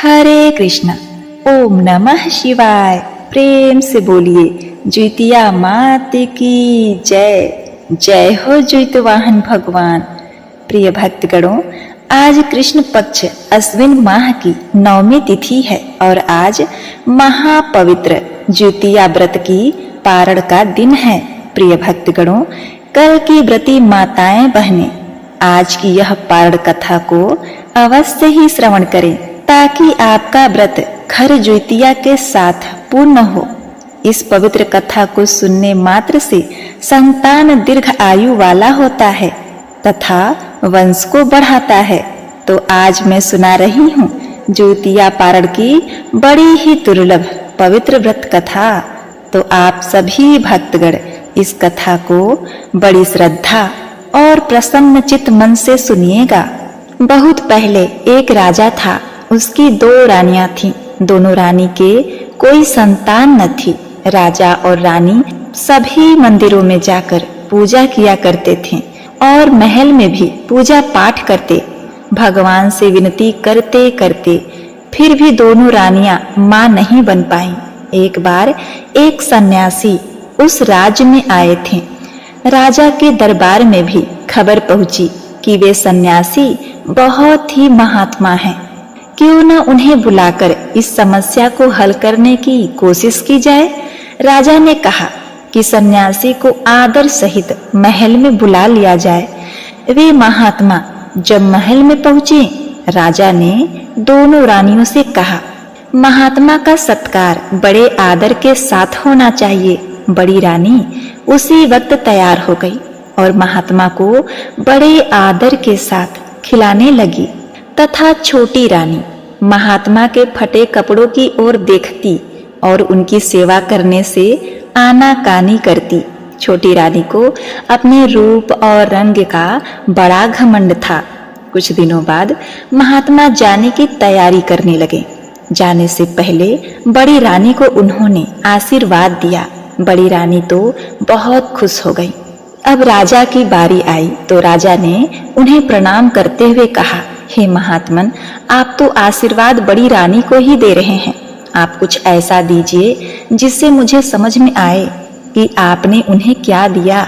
हरे कृष्णा। ओम नमः शिवाय। प्रेम से बोलिए ज्योतिया मात की जय। जय हो ज्योत वाहन भगवान। प्रिय भक्तगणों, आज कृष्ण पक्ष अश्विन माह की 9वीं तिथि है और आज महापवित्र ज्योतिया व्रत की पारण का दिन है। प्रिय भक्तगणों, कल की व्रती माताएं बहनें आज की यह पारण कथा को अवश्य ही श्रवण करें ताकि आपका व्रत घर ज्योतिया के साथ पूर्ण हो। इस पवित्र कथा को सुनने मात्र से संतान दीर्घ आयु वाला होता है तथा वंश को बढ़ाता है। तो आज मैं सुना रही हूँ ज्योतिया पारण की बड़ी ही दुर्लभ पवित्र व्रत कथा। तो आप सभी भक्तगण इस कथा को बड़ी श्रद्धा और प्रसन्न चित्त मन से सुनिएगा। बहुत पहले एक राजा था, उसकी 2 रानियां थीं। दोनों रानी के कोई संतान न थी। राजा और रानी सभी मंदिरों में जाकर पूजा किया करते थे और महल में भी पूजा पाठ करते। भगवान से विनती करते करते फिर भी दोनों रानियां मां नहीं बन पाईं। एक बार एक सन्यासी उस राज्य में आए थे। राजा के दरबार में भी खबर पहुंची कि वे सन्यासी बहुत ही महात्मा हैं। क्यों न उन्हें बुलाकर इस समस्या को हल करने की कोशिश की जाए। राजा ने कहा कि सन्यासी को आदर सहित महल में बुला लिया जाए। वे महात्मा जब महल में पहुंचे, राजा ने दोनों रानियों से कहा, महात्मा का सत्कार बड़े आदर के साथ होना चाहिए। बड़ी रानी उसी वक्त तैयार हो गई और महात्मा को बड़े आदर के साथ खिलाने लगी तथा छोटी रानी महात्मा के फटे कपड़ों की ओर देखती और उनकी सेवा करने से आनाकानी करती। छोटी रानी को अपने रूप और रंग का बड़ा घमंड था। कुछ दिनों बाद महात्मा जाने की तैयारी करने लगे। जाने से पहले बड़ी रानी को उन्होंने आशीर्वाद दिया। बड़ी रानी तो बहुत खुश हो गई। अब राजा की बारी आई तो राजा ने उन्हें प्रणाम करते हुए कहा, हे महात्मन, आप तो आशीर्वाद बड़ी रानी को ही दे रहे हैं। आप कुछ ऐसा दीजिए जिससे मुझे समझ में आए कि आपने उन्हें क्या दिया।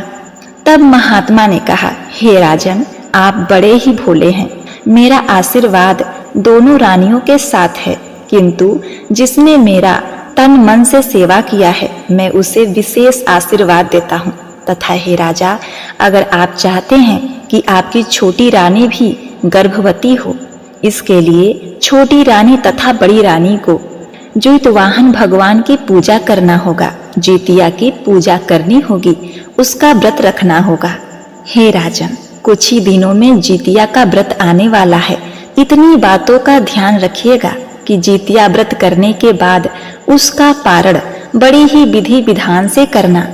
तब महात्मा ने कहा, हे राजन, आप बड़े ही भोले हैं। मेरा आशीर्वाद दोनों रानियों के साथ है, किंतु जिसने मेरा तन मन से सेवा किया है मैं उसे विशेष आशीर्वाद देता हूँ। तथा हे राजा, अगर आप चाहते हैं कि आपकी छोटी रानी भी गर्भवती हो, इसके लिए छोटी रानी तथा बड़ी रानी को ज्योतिवाहन भगवान की पूजा करना होगा। ज्योतिया की पूजा करनी होगी, उसका व्रत रखना होगा। हे राजन, कुछ ही दिनों में ज्योतिया का व्रत आने वाला है। इतनी बातों का ध्यान रखिएगा कि ज्योतिया व्रत करने के बाद उसका पारण बड़ी ही विधि विधान से करना।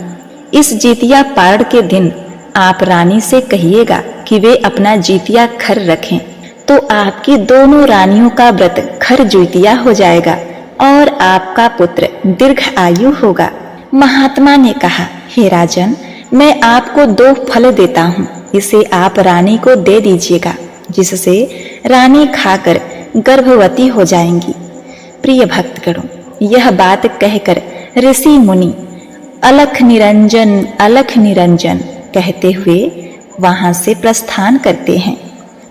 इस ज्योतिया पारण के दिन आप रानी से कहिएगा कि वे अपना ज्योतिया घर रखें, तो आपकी दोनों रानियों का व्रत घर ज्योतिया हो जाएगा और आपका पुत्र दीर्घ आयु होगा। महात्मा ने कहा, हे राजन, मैं आपको 2 फल देता हूँ, इसे आप रानी को दे दीजिएगा, जिससे रानी खाकर गर्भवती हो जाएंगी। प्रिय भक्तगणों, यह बात कहकर ऋषि मुनि अलख निरंजन कहते हुए वहां से प्रस्थान करते हैं।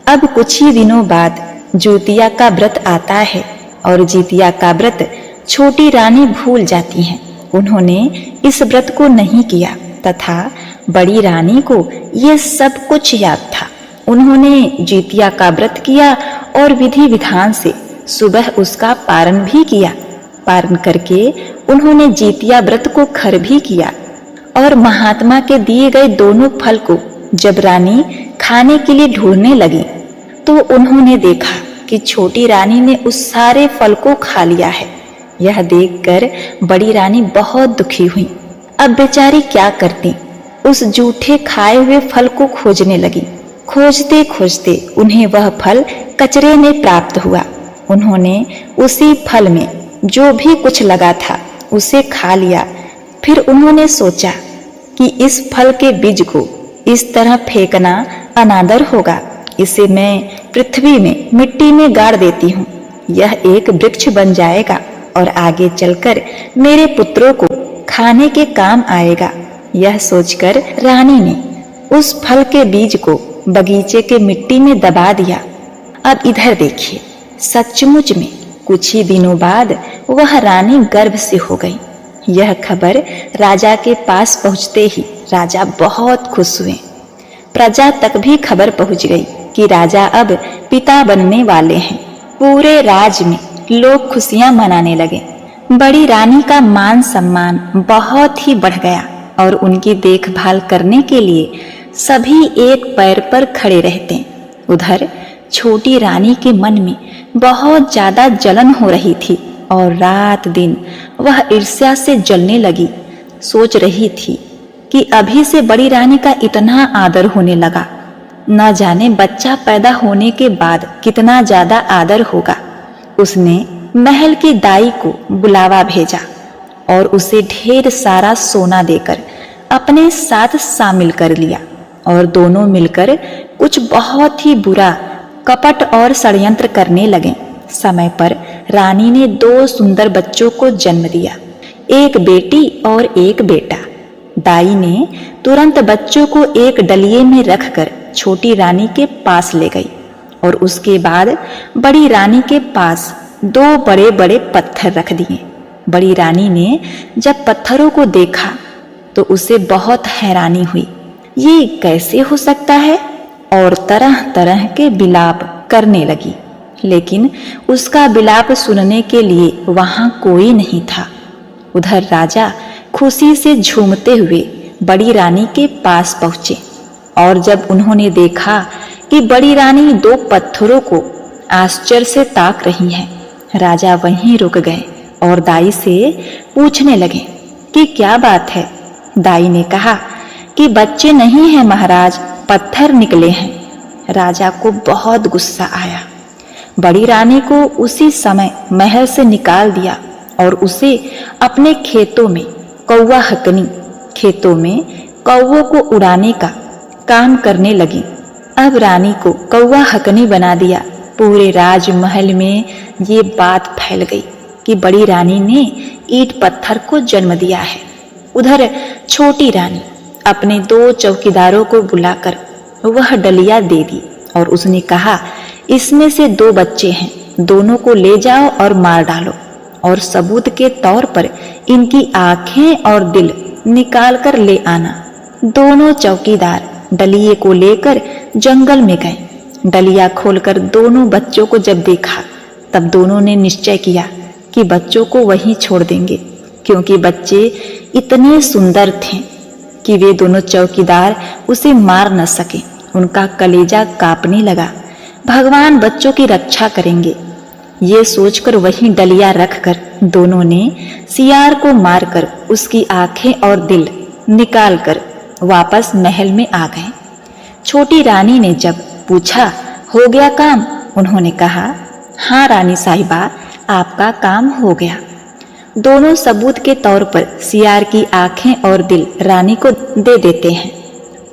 अब कुछ ही दिनों बाद ज्योतिया का व्रत आता है और ज्योतिया का व्रत छोटी रानी भूल जाती हैं। उन्होंने इस व्रत को नहीं किया तथा बड़ी रानी को ये सब कुछ याद था। उन्होंने ज्योतिया का व्रत किया और विधि विधान से सुबह उसका पारण भी किया। पारण करके उन्होंने ज्योतिया व्रत को घर भी किया और महात्मा के दिए गए दोनों फल को जब रानी खाने के लिए ढूंढने लगी तो उन्होंने देखा कि छोटी रानी ने उस सारे फल को खा लिया है। यह देखकर बड़ी रानी बहुत दुखी हुई। अब बेचारी क्या करती, उस जूठे खाए हुए फल को खोजने लगी। खोजते खोजते उन्हें वह फल कचरे में प्राप्त हुआ। उन्होंने उसी फल में जो भी कुछ लगा था उसे खा लिया। फिर उन्होंने सोचा कि इस फल के बीज को इस तरह फेंकना अनादर होगा, इसे मैं पृथ्वी में मिट्टी में गाड़ देती हूँ। यह एक वृक्ष बन जाएगा और आगे चलकर मेरे पुत्रों को खाने के काम आएगा। यह सोचकर रानी ने उस फल के बीज को बगीचे के मिट्टी में दबा दिया। अब इधर देखिए, सचमुच में कुछ ही दिनों बाद वह रानी गर्भ से हो गई। यह खबर राजा के पास पहुंचते ही राजा बहुत खुश हुए। प्रजा तक भी खबर पहुंच गई कि राजा अब पिता बनने वाले हैं। पूरे राज्य में लोग खुशियां मनाने लगे। बड़ी रानी का मान सम्मान बहुत ही बढ़ गया और उनकी देखभाल करने के लिए सभी एक पैर पर खड़े रहते। उधर छोटी रानी के मन में बहुत ज्यादा जलन हो रही थी और रात दिन वह ईर्ष्या से जलने लगी। सोच रही थी कि अभी से बड़ी रानी का इतना आदर होने लगा, न जाने बच्चा पैदा होने के बाद कितना ज्यादा आदर होगा। उसने महल की दाई को बुलावा भेजा और उसे ढेर सारा सोना देकर अपने साथ शामिल कर लिया और दोनों मिलकर कुछ बहुत ही बुरा कपट और षड्यंत्र करने लगे। समय पर रानी ने 2 सुंदर बच्चों को जन्म दिया, एक बेटी और एक बेटा। दाई ने तुरंत बच्चों को एक डलिये में रखकर छोटी रानी के पास ले गई और उसके बाद बड़ी रानी के पास 2 बड़े बड़े पत्थर रख दिए। बड़ी रानी ने जब पत्थरों को देखा तो उसे बहुत हैरानी हुई। ये कैसे हो सकता है? और तरह तरह के विलाप करने लगी, लेकिन उसका विलाप सुनने के लिए वहां कोई नहीं था। उधर राजा खुशी से झूमते हुए बड़ी रानी के पास पहुंचे और जब उन्होंने देखा कि बड़ी रानी 2 पत्थरों को आश्चर्य से ताक रही है, राजा वहीं रुक गए और दाई से पूछने लगे कि क्या बात है। दाई ने कहा कि बच्चे नहीं हैं महाराज, पत्थर निकले हैं। राजा को बहुत गुस्सा आया। बड़ी रानी को उसी समय महल से निकाल दिया और उसे अपने खेतों में कौवा हकनी, खेतों में कौवों को उड़ाने का काम करने लगी। अब रानी को कौवा हकनी बना दिया। पूरे राजमहल में ये बात फैल गई कि बड़ी रानी ने ईंट पत्थर को जन्म दिया है। उधर छोटी रानी अपने 2 चौकीदारों को बुलाकर वह डलिया दे दी और उसने कहा, इसमें से 2 बच्चे हैं, दोनों को ले जाओ और मार डालो और सबूत के तौर पर इनकी आंखें और दिल निकाल कर ले आना। दोनों चौकीदार डलिये को लेकर जंगल में गए। डलिया खोलकर दोनों बच्चों को जब देखा तब दोनों ने निश्चय किया कि बच्चों को वहीं छोड़ देंगे, क्योंकि बच्चे इतने सुंदर थे कि वे दोनों चौकीदार उसे मार न सके। उनका कलेजा कांपने लगा। भगवान बच्चों की रक्षा करेंगे, ये सोचकर वहीं डलिया रखकर दोनों ने सियार को मारकर उसकी आंखें और दिल निकालकर वापस महल में आ गए। छोटी रानी ने जब पूछा, हो गया काम? उन्होंने कहा, हाँ रानी साहिबा, आपका काम हो गया। दोनों सबूत के तौर पर सियार की आंखें और दिल रानी को दे देते हैं।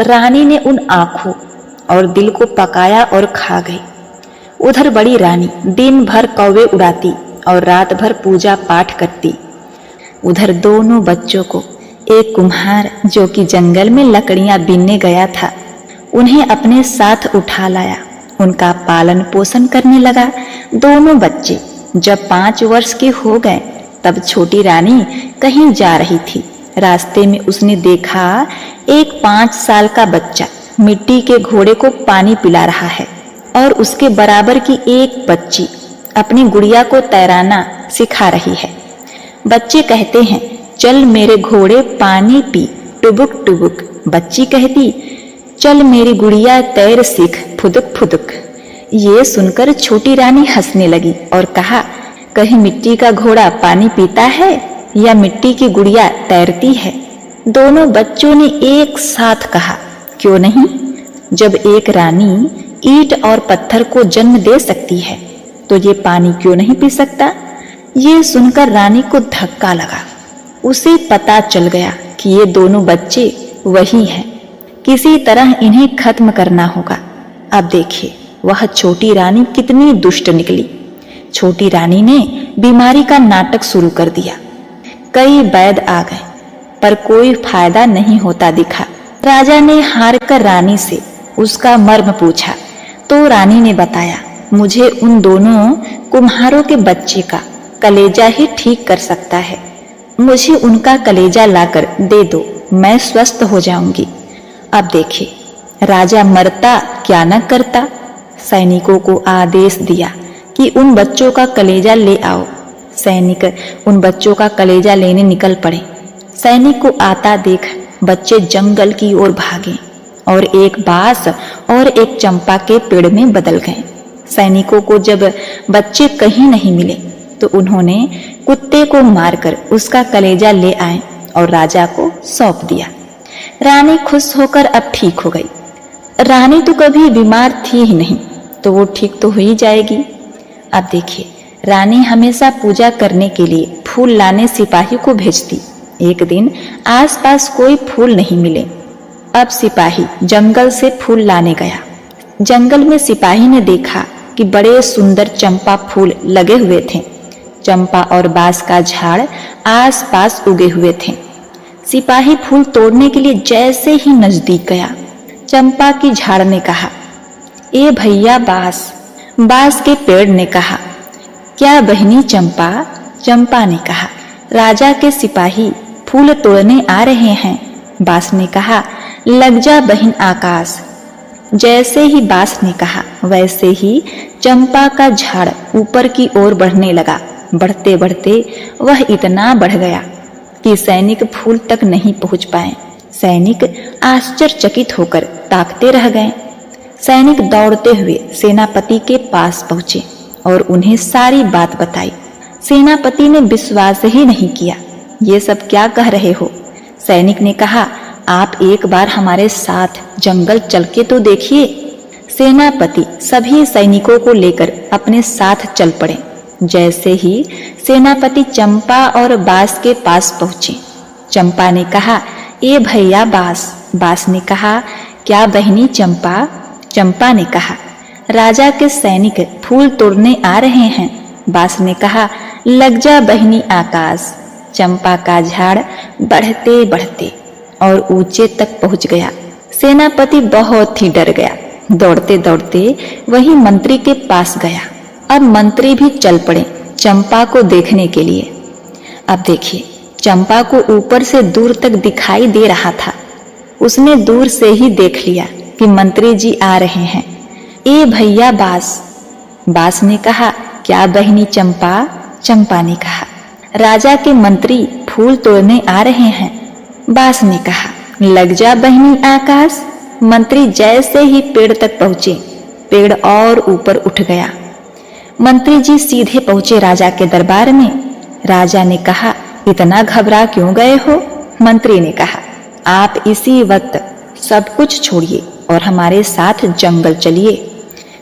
रानी ने उन आंखों और दिल को पकाया और खा गई। उधर बड़ी रानी दिन भर कौवे उड़ाती और रात भर पूजा पाठ करती। उधर दोनों बच्चों को एक कुम्हार, जो कि जंगल में लकड़ियां बीनने गया था, उन्हें अपने साथ उठा लाया। उनका पालन पोषण करने लगा। दोनों बच्चे जब 5 वर्ष के हो गए तब छोटी रानी कहीं जा रही थी। रास्ते में उसने देखा एक 5 साल का बच्चा मिट्टी के घोड़े को पानी पिला रहा है और उसके बराबर की एक बच्ची अपनी गुड़िया को तैराना सिखा रही है। बच्चे कहते हैं, चल मेरे घोड़े पानी पी, टुबुक टुबुक। बच्ची कहती, चल मेरी गुड़िया तैर सीख, फुदुक फुदुक। ये सुनकर छोटी रानी हंसने लगी और कहा, कहीं मिट्टी का घोड़ा पानी पीता है या मिट्टी की गुड़िया तैरती है? दोनों बच्चों ने एक साथ कहा, क्यों नहीं? जब एक रानी ईंट और पत्थर को जन्म दे सकती है तो ये पानी क्यों नहीं पी सकता? ये सुनकर रानी को धक्का लगा। उसे पता चल गया कि ये दोनों बच्चे वही हैं। किसी तरह इन्हें खत्म करना होगा। अब देखिए वह छोटी रानी कितनी दुष्ट निकली। छोटी रानी ने बीमारी का नाटक शुरू कर दिया। कई वैद्य आ गए पर कोई फायदा नहीं होता दिखा। राजा ने हार कर रानी से उसका मर्म पूछा तो रानी ने बताया, मुझे उन दोनों कुम्हारों के बच्चे का कलेजा ही ठीक कर सकता है। मुझे उनका कलेजा लाकर दे दो, मैं स्वस्थ हो जाऊंगी। अब देखिए राजा मरता क्या न करता। सैनिकों को आदेश दिया कि उन बच्चों का कलेजा ले आओ। सैनिक उन बच्चों का कलेजा लेने निकल पड़े। सैनिक को आता देख बच्चे जंगल की ओर भागे और एक बांस और एक चंपा के पेड़ में बदल गए। सैनिकों को जब बच्चे कहीं नहीं मिले तो उन्होंने कुत्ते को मारकर उसका कलेजा ले आए और राजा को सौंप दिया। रानी खुश होकर अब ठीक हो गई। रानी तो कभी बीमार थी ही नहीं, तो वो ठीक तो हो ही जाएगी। अब देखिए रानी हमेशा पूजा करने के लिए फूल लाने सिपाही को भेजती। एक दिन आसपास कोई फूल नहीं मिले। अब सिपाही जंगल से फूल लाने गया। जंगल में सिपाही ने देखा कि बड़े सुंदर चंपा फूल लगे हुए थे। चंपा और बांस का झाड़ आसपास उगे हुए थे। सिपाही फूल तोड़ने के लिए जैसे ही नजदीक गया, चंपा की झाड़ ने कहा, ए भैया बांस। बांस के पेड़ ने कहा, क्या बहनी चंपा। चंपा ने कहा, राजा के सिपाही फूल तोड़ने आ रहे हैं। बांस ने कहा, लग जा बहन आकाश। जैसे ही बांस ने कहा वैसे ही चंपा का झाड़ ऊपर की ओर बढ़ने लगा। बढ़ते बढ़ते वह इतना बढ़ गया कि सैनिक फूल तक नहीं पहुंच पाए। सैनिक आश्चर्यचकित होकर ताकते रह गए। सैनिक दौड़ते हुए सेनापति के पास पहुंचे और उन्हें सारी बात बताई। सेनापति ने विश्वास ही नहीं किया। ये सब क्या कह रहे हो? सैनिक ने कहा, आप एक बार हमारे साथ जंगल चल के तो देखिए। सेनापति सभी सैनिकों को लेकर अपने साथ चल पड़े। जैसे ही सेनापति चंपा और बांस के पास पहुंचे, चंपा ने कहा, ए भैया बांस। बांस ने कहा, क्या बहनी चंपा। चंपा ने कहा, राजा के सैनिक फूल तोड़ने आ रहे हैं। बांस ने कहा, लग जा बहनी आकाश। चंपा का झाड़ बढ़ते बढ़ते और ऊंचे तक पहुंच गया। सेनापति बहुत ही डर गया। दौड़ते दौड़ते वही मंत्री के पास गया। अब मंत्री भी चल पड़े चंपा को देखने के लिए। अब देखिए चंपा को ऊपर से दूर तक दिखाई दे रहा था। उसने दूर से ही देख लिया कि मंत्री जी आ रहे हैं। ए भैया बांस। बांस ने कहा, क्या बहनी चंपा। चंपा ने कहा, राजा के मंत्री फूल तोड़ने आ रहे हैं। बांस ने कहा, लग जा बहनी आकाश। मंत्री जैसे ही पेड़ तक पहुंचे, पेड़ और ऊपर उठ गया। मंत्री जी सीधे पहुंचे राजा के दरबार में। राजा ने कहा, इतना घबरा क्यों गए हो? मंत्री ने कहा, आप इसी वक्त सब कुछ छोड़िए और हमारे साथ जंगल चलिए।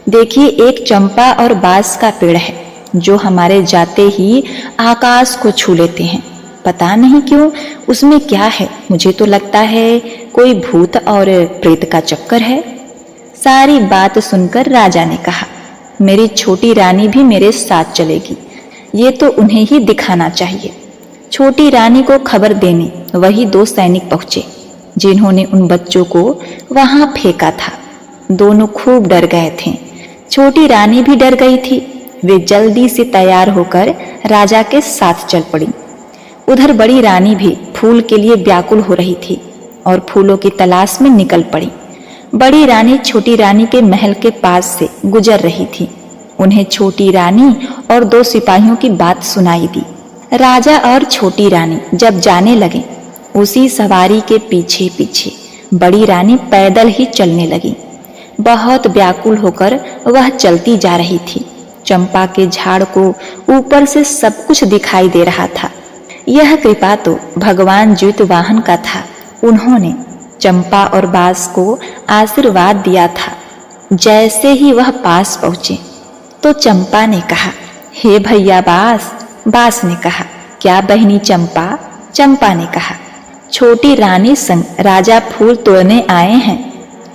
देखिए एक चंपा और बांस का पेड़ है जो हमारे जाते ही आकाश को छू लेते हैं। पता नहीं क्यों उसमें क्या है, मुझे तो लगता है कोई भूत और प्रेत का चक्कर है। सारी बात सुनकर राजा ने कहा, मेरी छोटी रानी भी मेरे साथ चलेगी। ये तो उन्हें ही दिखाना चाहिए। छोटी रानी को खबर देने वही दो सैनिक पहुंचे जिन्होंने उन बच्चों को वहां फेंका था। दोनों खूब डर गए थे। छोटी रानी भी डर गई थी। वे जल्दी से तैयार होकर राजा के साथ चल पड़ी। उधर बड़ी रानी भी फूल के लिए व्याकुल हो रही थी और फूलों की तलाश में निकल पड़ी। बड़ी रानी छोटी रानी के महल के पास से गुजर रही थी। उन्हें छोटी रानी और दो सिपाहियों की बात सुनाई दी। राजा और छोटी रानी जब जाने लगे, उसी सवारी के पीछे पीछे बड़ी रानी पैदल ही चलने लगी। बहुत व्याकुल होकर वह चलती जा रही थी। चंपा के झाड़ को ऊपर से सब कुछ दिखाई दे रहा था। यह कृपा तो भगवान ज्योतिवाहन का था। उन्होंने चंपा और बांस को आशीर्वाद दिया था। जैसे ही वह पास पहुंचे तो चंपा ने कहा, हे भैया बांस। बांस ने कहा, क्या बहनी चंपा। चंपा ने कहा, छोटी रानी संग राजा फूल तोड़ने आए हैं।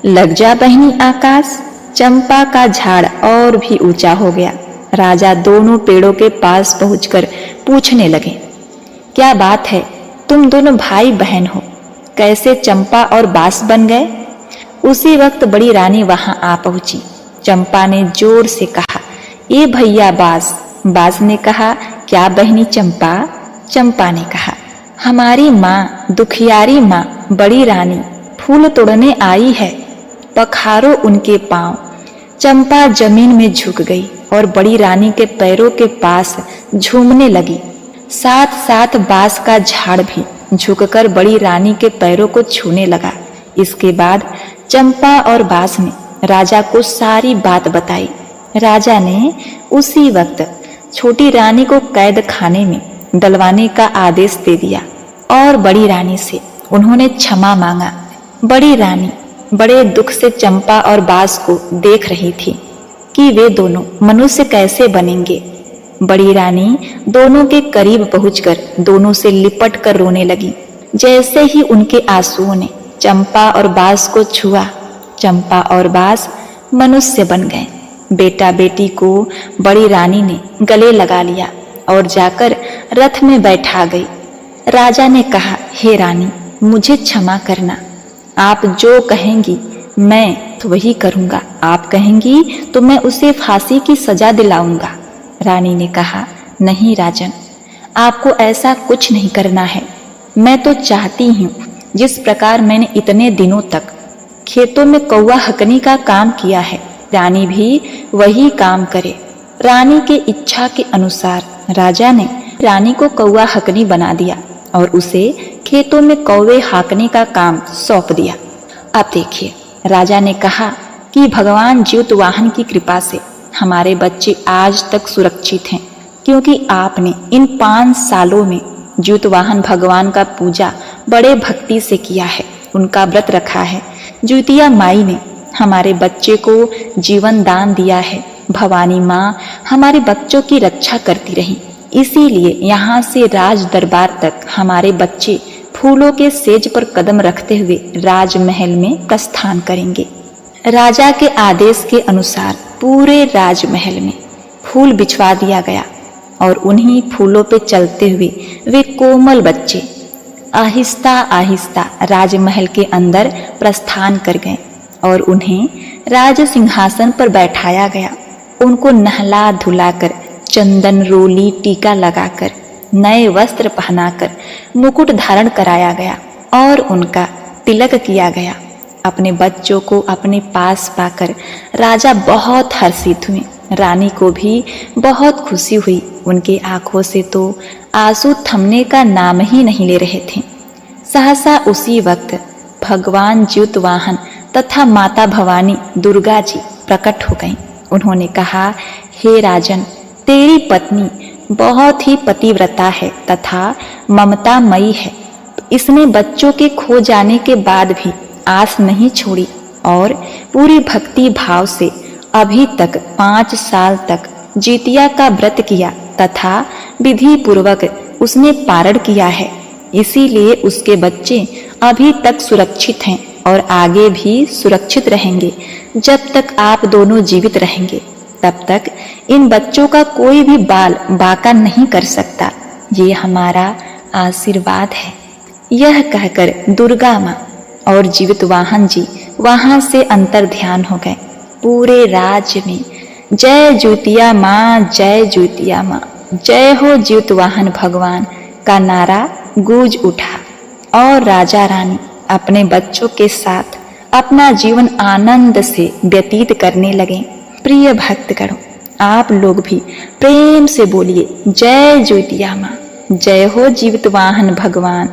लग जा बहनी आकाश। चंपा का झाड़ और भी ऊंचा हो गया। राजा दोनों पेड़ों के पास पहुंचकर पूछने लगे, क्या बात है, तुम दोनों भाई बहन हो, कैसे चंपा और बांस बन गए? उसी वक्त बड़ी रानी वहां आ पहुंची। चंपा ने जोर से कहा, ए भैया बांस। बांस ने कहा, क्या बहनी चंपा? चंपा ने कहा, हमारी माँ, दुखियारी माँ बड़ी रानी फूल तोड़ने आई है, पखारो उनके पांव। चंपा जमीन में झुक गई और बड़ी रानी के पैरों के पास झूमने लगी। साथ साथ बांस का झाड़ भी झुककर बड़ी रानी के पैरों को छूने लगा। इसके बाद चंपा और बांस ने राजा को सारी बात बताई। राजा ने उसी वक्त छोटी रानी को कैद खाने में डलवाने का आदेश दे दिया और बड़ी रानी से उन्होंने क्षमा मांगा। बड़ी रानी बड़े दुख से चंपा और बांस को देख रही थी कि वे दोनों मनुष्य कैसे बनेंगे। बड़ी रानी दोनों के करीब पहुंचकर दोनों से लिपट कर रोने लगी। जैसे ही उनके आंसुओं ने चंपा और बांस को छुआ, चंपा और बांस मनुष्य बन गए। बेटा बेटी को बड़ी रानी ने गले लगा लिया और जाकर रथ में बैठा गई। राजा ने कहा, हे रानी, मुझे क्षमा करना, आप जो कहेंगी मैं तो वही करूंगा, आप कहेंगी तो मैं उसे फांसी की सजा दिलाऊंगा। रानी ने कहा, नहीं राजन, आपको ऐसा कुछ नहीं करना है। मैं तो चाहती हूँ जिस प्रकार मैंने इतने दिनों तक खेतों में कौवा हकनी का काम किया है, रानी भी वही काम करे। रानी की इच्छा के अनुसार राजा ने रानी को कौवा हकनी बना दिया और उसे खेतों में कौवे हाकने का काम सौंप दिया। अब देखिए, राजा ने कहा कि भगवान ज्योतिवाहन की कृपा से हमारे बच्चे आज तक सुरक्षित हैं, क्योंकि आपने इन 5 सालों में ज्योतिवाहन भगवान का पूजा बड़े भक्ति से किया है, उनका व्रत रखा है। ज्योतिया माई ने हमारे बच्चे को जीवन दान दिया है। भवानी माँ हमारे बच्चों की रक्षा करती रही, इसीलिए यहाँ से राज दरबार तक हमारे बच्चे फूलों के सेज पर कदम रखते हुए राजमहल में प्रस्थान करेंगे। राजा के आदेश के अनुसार पूरे राजमहल में फूल बिछवा दिया गया और उन्हीं फूलों पे चलते हुए वे कोमल बच्चे आहिस्ता आहिस्ता राजमहल के अंदर प्रस्थान कर गए और उन्हें राज सिंहासन पर बैठाया गया। उनको नहला धुलाकर, चंदन रोली टीका लगाकर, नए वस्त्र पहनाकर मुकुट धारण कराया गया और उनका तिलक किया गया। अपने बच्चों को अपने पास पाकर राजा बहुत हर्षित हुए। रानी को भी बहुत खुशी हुई। उनकी आंखों से तो आंसू थमने का नाम ही नहीं ले रहे थे। सहसा उसी वक्त भगवान ज्योतिवाहन तथा माता भवानी दुर्गा जी प्रकट हो गईं। उन्होंने कहा, हे राजन, तेरी पत्नी बहुत ही पतिव्रता है तथा ममतामयी है। इसने बच्चों के खो जाने के बाद भी आस नहीं छोड़ी और पूरी भक्ति भाव से अभी तक 5 साल तक जितिया का व्रत किया तथा विधि पूर्वक उसने पारण किया है। इसीलिए उसके बच्चे अभी तक सुरक्षित हैं और आगे भी सुरक्षित रहेंगे। जब तक आप दोनों जीवित रहेंगे तब तक इन बच्चों का कोई भी बाल बांका नहीं कर सकता। ये हमारा आशीर्वाद है। यह कहकर दुर्गा माँ और जीवितवाहन जी वहां से अंतर ध्यान हो गए। पूरे राज्य में जय ज्योतिया माँ, जय ज्योतिया माँ, जय हो ज्योतिवाहन भगवान का नारा गूंज उठा और राजा रानी अपने बच्चों के साथ अपना जीवन आनंद से व्यतीत करने लगे। प्रिय भक्तगणों, आप लोग भी प्रेम से बोलिए, जय ज्योतिया माँ, जय हो जीवितवाहन भगवान।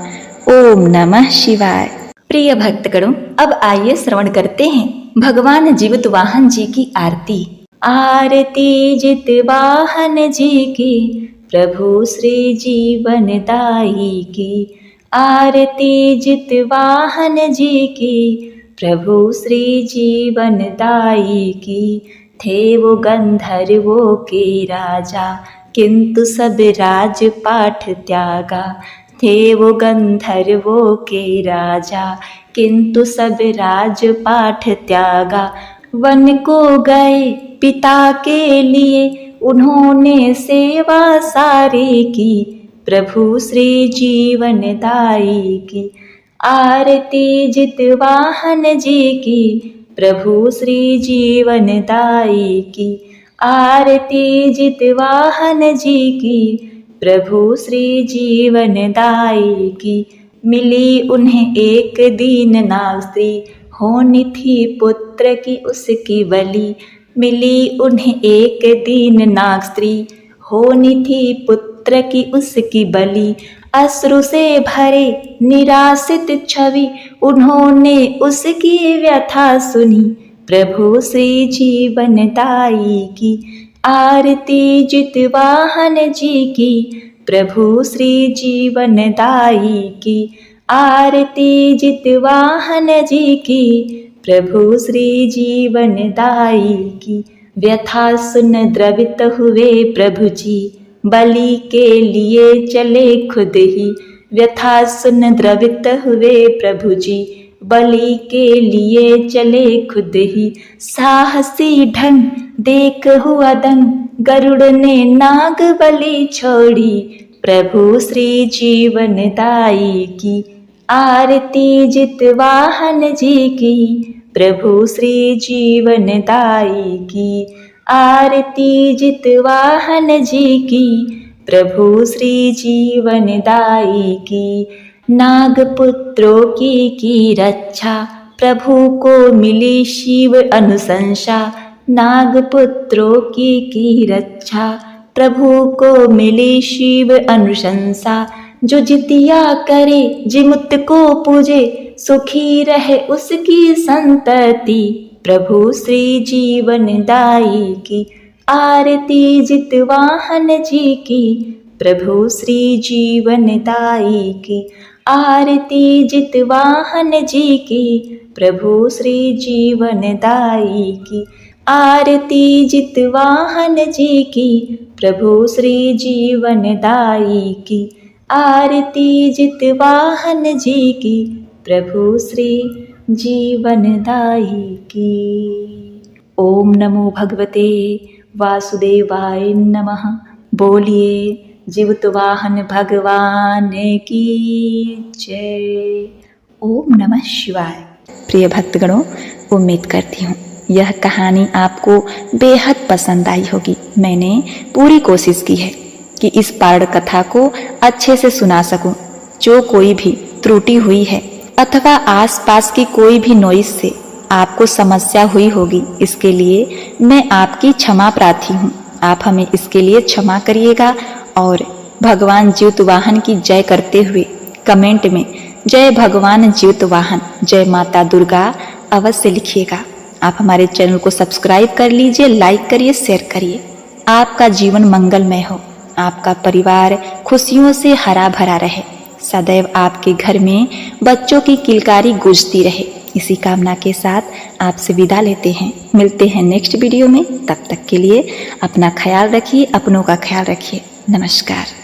ओम नमः शिवाय। प्रिय भक्तगणों, अब आइए श्रवण करते हैं भगवान जीवितवाहन जी की आरती। आरती जितवाहन जी की, प्रभु श्री जीवन दाई की। आरती जितवाहन जी की, प्रभु श्री जीवन दाई की। थे वो गंधर्वों के राजा, किंतु सब राजपाठ त्यागा। थे वो गंधर्वों के राजा, किंतु सब राजपाठ त्यागा। वन को गए पिता के लिए, उन्होंने सेवा सारी की, प्रभु श्री जीवनदाई की। आरती जितवाहन जी की, प्रभु श्री जीवनदाई की। आरती जितवाहन जी की, प्रभु श्री जीवनदाई की। मिली उन्हें एक दीन नाग स्त्री, होनी थी पुत्र की उसकी बलि। मिली उन्हें एक दीन नाग स्त्री, होनी थी पुत्र की उसकी बलि। अश्रु से भरे निराशित छवि, उन्होंने उसकी व्यथा सुनी, प्रभु श्री जीवनदाई की। आरती जितवाहन जी की, प्रभु श्री जीवनदाई की। आरती जितवाहन जी की, प्रभु श्री जीवनदाई की। व्यथा सुन द्रवित हुए प्रभु जी, बलि के लिए चले खुद ही। व्यथा सुन द्रवित हुए प्रभु जी, बलि के लिए चले खुद ही। साहसी ढंग देख हुआ दंग, गरुड़ ने नाग बलि छोड़ी, प्रभु श्री जीवनदाई की। आरती जितवाहन जी की, प्रभु श्री जीवनदाई की। आरती जितवाहन जी की, प्रभु श्री जीवनदाई की। नागपुत्रों की रक्षा, प्रभु को मिली शिव अनुशंसा। नागपुत्रों की रक्षा, प्रभु को मिली शिव अनुशंसा। जो जितिया करे जिमुत को पूजे, सुखी रहे उसकी संतति, प्रभु श्री जीवनदाई की। आरती जितवाहन जी की, प्रभु श्री जीवनदाई की। आरती जितवाहन जी की, प्रभु श्री जीवनदाई की। आरती जितवाहन जी की, प्रभु श्री जीवनदाई की। आरती जितवाहन जी की, प्रभु श्री जीवनदाई की। ओम नमो भगवते वासुदेवाय नमः। बोलिए जीवतवाहन भगवान की जय। ओम नमः शिवाय। प्रिय भक्तगणों, उम्मीद करती हूँ यह कहानी आपको बेहद पसंद आई होगी। मैंने पूरी कोशिश की है कि इस पारण कथा को अच्छे से सुना सकूं। जो कोई भी त्रुटि हुई है अथवा आसपास की कोई भी नॉइस से आपको समस्या हुई होगी, इसके लिए मैं आपकी क्षमा प्रार्थी हूँ। आप हमें इसके लिए क्षमा करिएगा और भगवान जीवतवाहन की जय करते हुए कमेंट में जय भगवान जीवतवाहन, जय माता दुर्गा अवश्य लिखिएगा। आप हमारे चैनल को सब्सक्राइब कर लीजिए, लाइक करिए, शेयर करिए। आपका जीवन मंगलमय हो, आपका परिवार खुशियों से हरा भरा रहे, सदैव आपके घर में बच्चों की किलकारी गूंजती रहे। इसी कामना के साथ आपसे विदा लेते हैं। मिलते हैं नेक्स्ट वीडियो में। तब तक के लिए अपना ख्याल रखिए, अपनों का ख्याल रखिए। नमस्कार।